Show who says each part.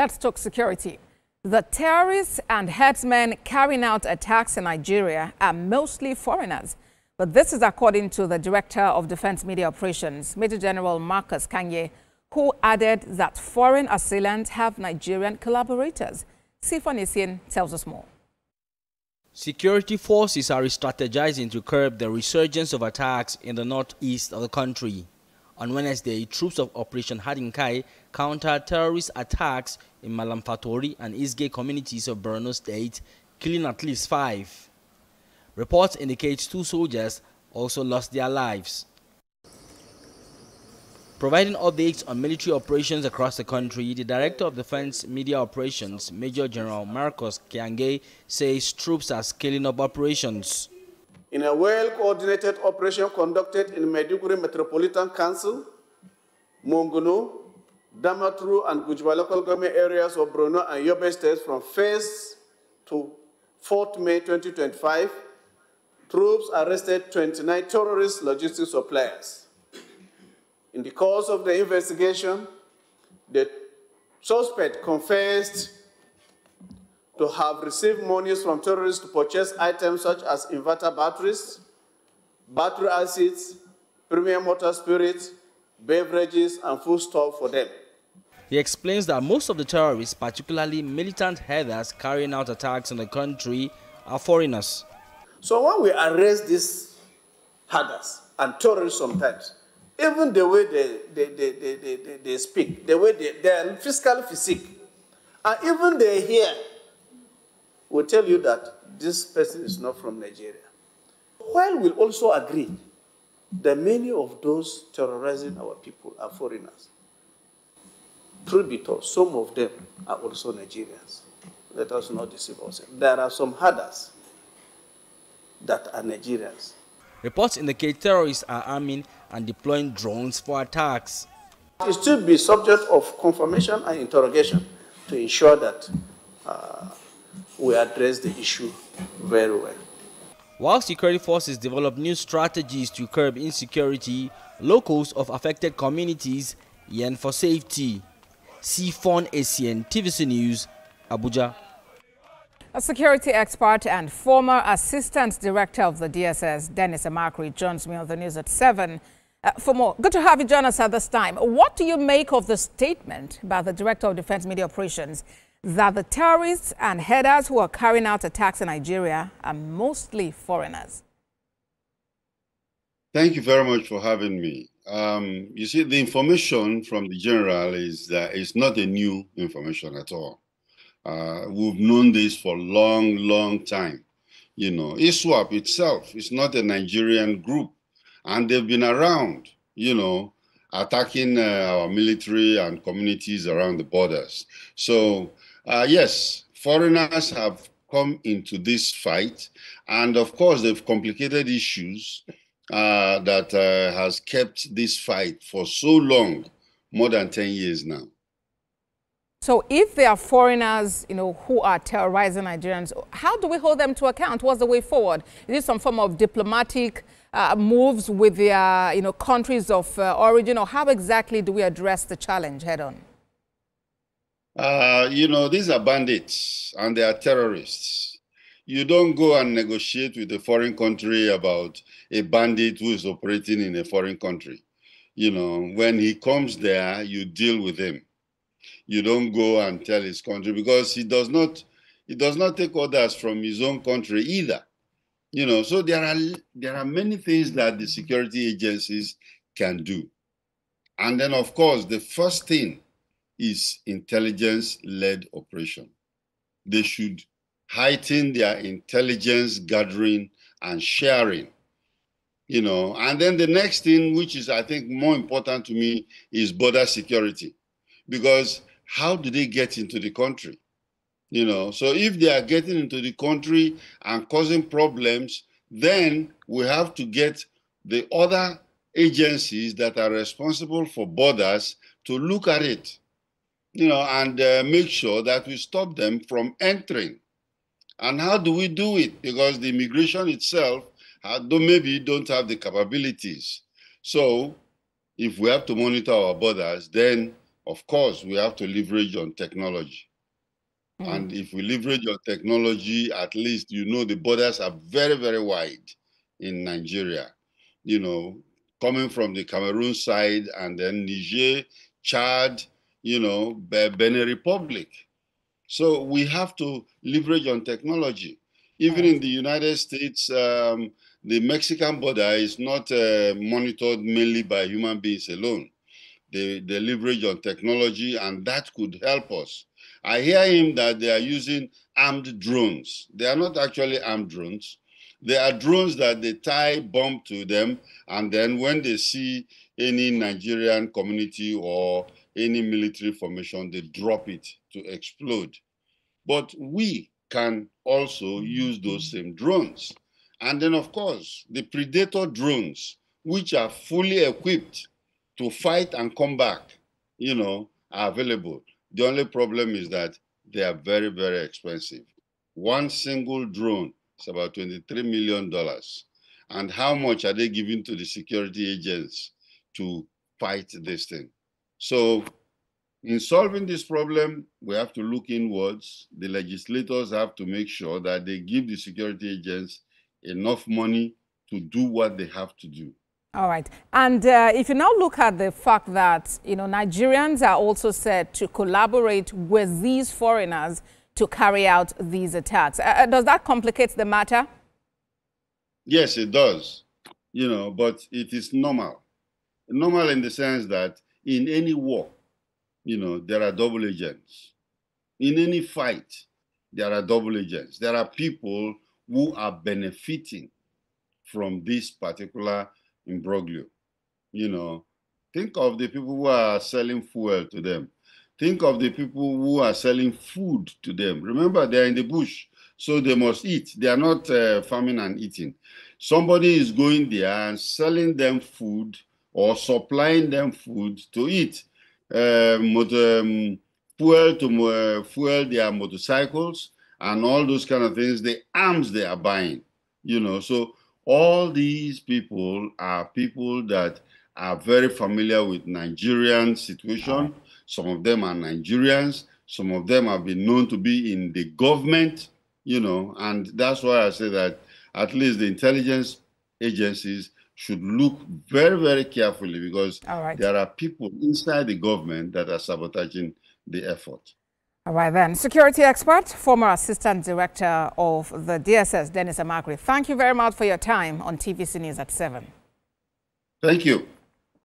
Speaker 1: Let's talk security. The terrorists and herdsmen carrying out attacks in Nigeria are mostly foreigners. But this is according to the Director of Defense Media Operations, Major General Marcus Kanye, who added that foreign assailants have Nigerian collaborators. Sifon Essien tells us more.
Speaker 2: Security forces are strategizing to curb the resurgence of attacks in the northeast of the country. On Wednesday, troops of Operation Hadinkai countered terrorist attacks in Malamfatori and Isge communities of Borno State, killing at least 5. Reports indicate 2 soldiers also lost their lives. Providing updates on military operations across the country, the Director of Defense Media Operations, Major General Marcus Kanye, says troops are scaling up operations.
Speaker 3: In a well-coordinated operation conducted in Maiduguri Metropolitan Council, Monguno, Damaturu, and Gujba local government areas of Borno and Yobe states from 1st to 4th May 2025, troops arrested 29 terrorist logistics suppliers. In the course of the investigation, the suspect confessed to have received monies from terrorists to purchase items such as inverter batteries, battery acids, premium water spirits, beverages, and foodstuff for them.
Speaker 2: He explains that most of the terrorists, particularly militant herders carrying out attacks in the country, are foreigners.
Speaker 3: So when we arrest these herders and terrorists sometimes, even the way they speak, the way they are physically physique, and even they hear, will tell you that this person is not from Nigeria. While we'll also agree that many of those terrorizing our people are foreigners, truth be told, some of them are also Nigerians. Let us not deceive ourselves. There are some herders that are Nigerians.
Speaker 2: Reports indicate terrorists are arming and deploying drones for attacks.
Speaker 3: It should be subject of confirmation and interrogation to ensure that we address the issue very well.
Speaker 2: While security forces develop new strategies to curb insecurity, locals of affected communities yearn for safety. Sifon Essien, TVC News, Abuja.
Speaker 1: A security expert and former Assistant Director of the DSS, Dennis Amakri, joins me on the news at 7. For more, good to have you join us at this time. What do you make of the statement by the Director of Defense Media Operations that the terrorists and herders who are carrying out attacks in Nigeria are mostly foreigners?
Speaker 4: Thank you very much for having me. You see, the information from the general is that it's not a new information at all. We've known this for a long time. You know, ISWAP itself is not a Nigerian group, and they've been around, you know, attacking our military and communities around the borders. So, yes, foreigners have come into this fight, and of course, they've complicated issues that has kept this fight for so long, more than 10 years now.
Speaker 1: So if they are foreigners, you know, who are terrorizing Nigerians, how do we hold them to account? What's the way forward? Is it some form of diplomatic moves with their, you know, countries of origin, or how exactly do we address the challenge head on?
Speaker 4: You know, these are bandits and they are terrorists. You don't go and negotiate with a foreign country about a bandit who is operating in a foreign country. You know, when he comes there, you deal with him. You don't go and tell his country, because he does not take orders from his own country either. You know, so there are many things that the security agencies can do. And then, of course, the first thing is intelligence-led operation. They should heighten their intelligence gathering and sharing. You know, and then the next thing, which is, I think, more important to me, is border security. Because how do they get into the country? You know, so if they are getting into the country and causing problems, then we have to get the other agencies that are responsible for borders to look at it, you know, and make sure that we stop them from entering. And how do we do it? Because the immigration itself maybe don't have the capabilities. So if we have to monitor our borders, then of course, we have to leverage on technology. And if we leverage on technology, at least, the borders are very, very wide in Nigeria. Coming from the Cameroon side and then Niger, Chad, Benin Republic. So we have to leverage on technology. Even in the United States, the Mexican border is not monitored mainly by human beings alone. They leverage on technology, and that could help us. I hear him that they are using armed drones. They are not actually armed drones. They are drones that they tie bomb to them, and then when they see any Nigerian community or any military formation, they drop it to explode. But we can also use those same drones. And then, of course, the Predator drones, which are fully equipped to fight and come back, are available. The only problem is that they are very, very expensive. One single drone is about $23 million. And how much are they giving to the security agents to fight this thing? So in solving this problem, we have to look inwards. The legislators have to make sure that they give the security agents enough money to do what they have to do.
Speaker 1: All right. And if you now look at the fact that, Nigerians are also said to collaborate with these foreigners to carry out these attacks, does that complicate the matter?
Speaker 4: Yes, it does, but it is normal. Normal in the sense that in any war, there are double agents. In any fight, there are double agents. There are people who are benefiting from this particular imbroglio. Think of the people who are selling fuel to them. Think of the people who are selling food to them. Remember, they're in the bush, so they must eat. They are not farming and eating. Somebody is going there and selling them food or supplying them food to eat. Fuel to fuel their motorcycles and all those kind of things, the arms they are buying, so all these people are people that are very familiar with Nigerian situation. Some of them are Nigerians. Some of them have been known to be in the government, and that's why I say that at least the intelligence agencies should look very, very carefully, because there are people inside the government that are sabotaging the effort.
Speaker 1: All right, then. Security expert, former Assistant Director of the DSS, Dennis Amakri, thank you very much for your time on TVC News at 7.
Speaker 4: Thank you.